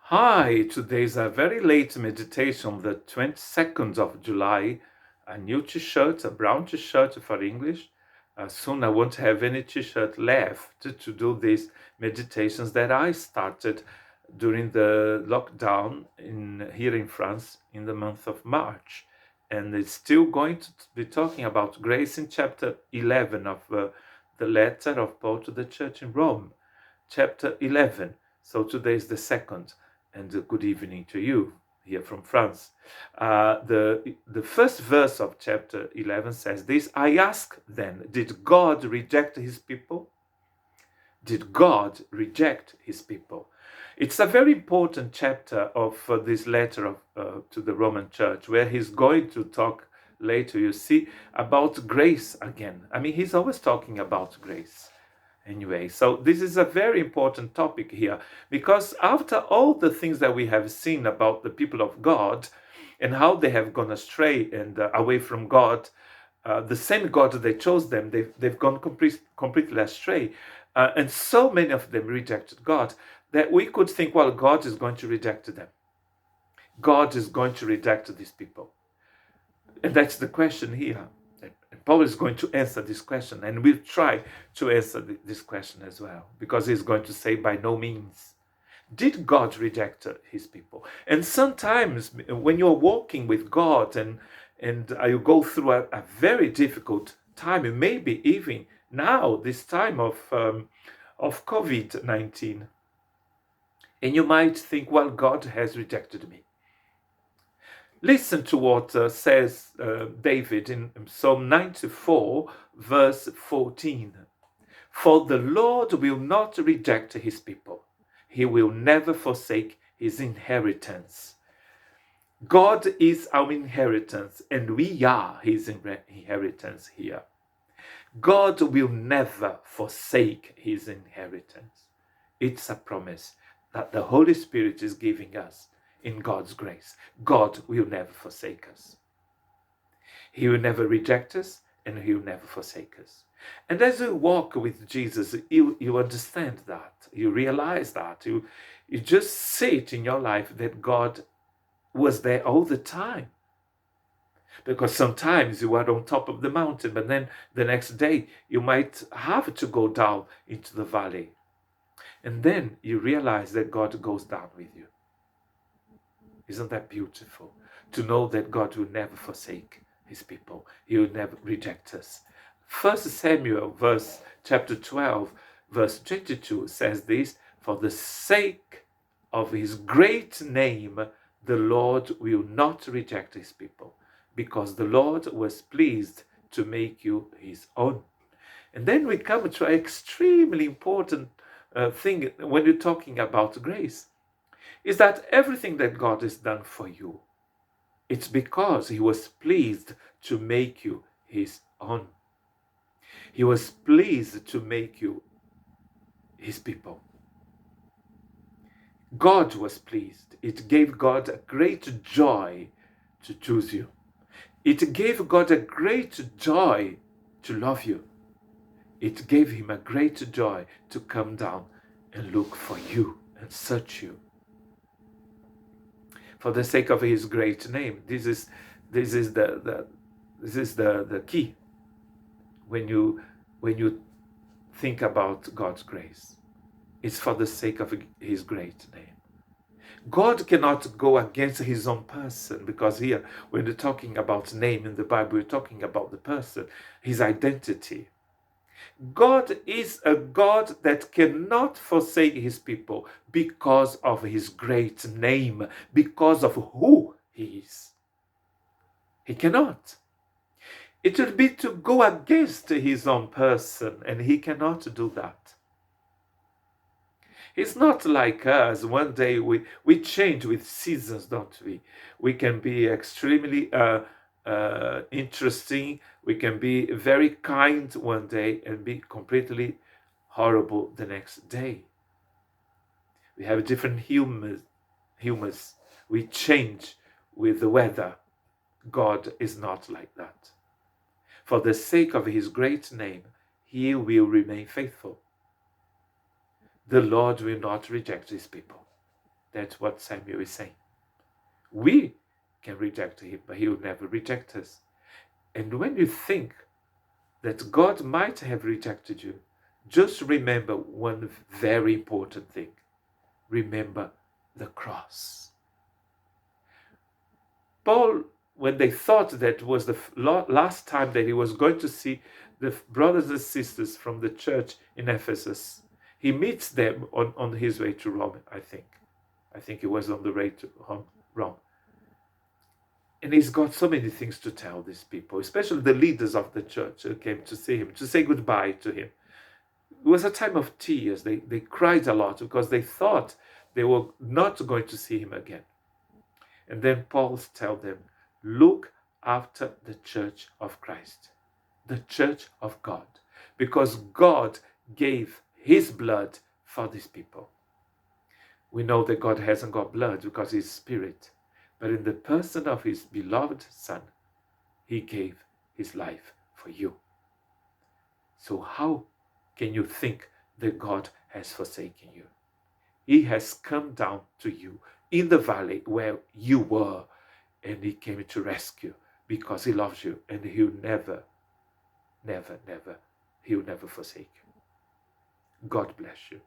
Hi, today's a very late meditation, the 22nd of July. A new t-shirt, a brown t-shirt for English. Soon I won't have any t-shirt left to do these meditations that I started during the lockdown here in France in the month of March. And it's still going to be talking about grace in chapter 11 of the letter of Paul to the church in Rome. Chapter 11. So today is the second, and good evening to you here from France. The first verse of chapter 11 says this: I ask then, did God reject his people? Did God reject his people? It's a very important chapter of this letter to the Roman Church, where he's going to talk later, you see, about grace again. I mean, he's always talking about grace. Anyway, so this is a very important topic here, because after all the things that we have seen about the people of God and how they have gone astray and away from God, the same God that chose them, they've gone completely astray. And so many of them rejected God that we could think, well, God is going to reject them. God is going to reject these people. And that's the question here. And Paul is going to answer this question, and we'll try to answer this question as well, because he's going to say, by no means. Did God reject his people? And sometimes when you're walking with God and you go through a very difficult time, and maybe even now, this time of COVID-19, and you might think, well, God has rejected me. Listen to what says David in Psalm 94, verse 14. For the Lord will not reject his people. He will never forsake his inheritance. God is our inheritance, and we are his inheritance here. God will never forsake his inheritance. It's a promise that the Holy Spirit is giving us in God's grace. God will never forsake us. He will never reject us, and he will never forsake us. And as you walk with Jesus, you understand that. You realize that. You just see it in your life that God was there all the time. Because sometimes you are on top of the mountain, but then the next day you might have to go down into the valley. And then you realize that God goes down with you. Isn't that beautiful? To know that God will never forsake his people. He will never reject us. 1 Samuel chapter 12, verse 22 says this: for the sake of his great name, the Lord will not reject his people, because the Lord was pleased to make you his own. And then we come to an extremely important thing when you're talking about grace, is that everything that God has done for you, it's because he was pleased to make you his own. He was pleased to make you his people. God was pleased. It gave God a great joy to choose you. It gave God a great joy to love you. It gave him a great joy to come down and look for you and search you. For the sake of his great name. This is the key when you think about God's grace. It's for the sake of his great name. God cannot go against his own person, because here, when we're talking about name in the Bible, we're talking about the person, his identity. God is a God that cannot forsake his people because of his great name, because of who he is. He cannot. It would be to go against his own person, and he cannot do that. It's not like us. One day we change with seasons, don't we? We can be extremely interesting. We can be very kind one day and be completely horrible the next day. We have different humors. We change with the weather. God is not like that. For the sake of his great name, he will remain faithful. The Lord will not reject his people. That's what Samuel is saying. We can reject him, but he will never reject us. And when you think that God might have rejected you, just remember one very important thing. Remember the cross. Paul, when they thought that was the last time that he was going to see the brothers and sisters from the church in Ephesus, he meets them on his way to Rome, I think. I think he was on the way to Rome. And he's got so many things to tell these people, especially the leaders of the church who came to see him, to say goodbye to him. It was a time of tears. They cried a lot because they thought they were not going to see him again. And then Paul tells them, look after the church of Christ, the church of God, because God gave his blood for these people. We know that God hasn't got blood because he's spirit, but in the person of his beloved Son, he gave his life for you. So how can you think that God has forsaken you? He has come down to you in the valley where you were, and he came to rescue because he loves you, and he'll never, never, never, he'll never forsake you. God bless you.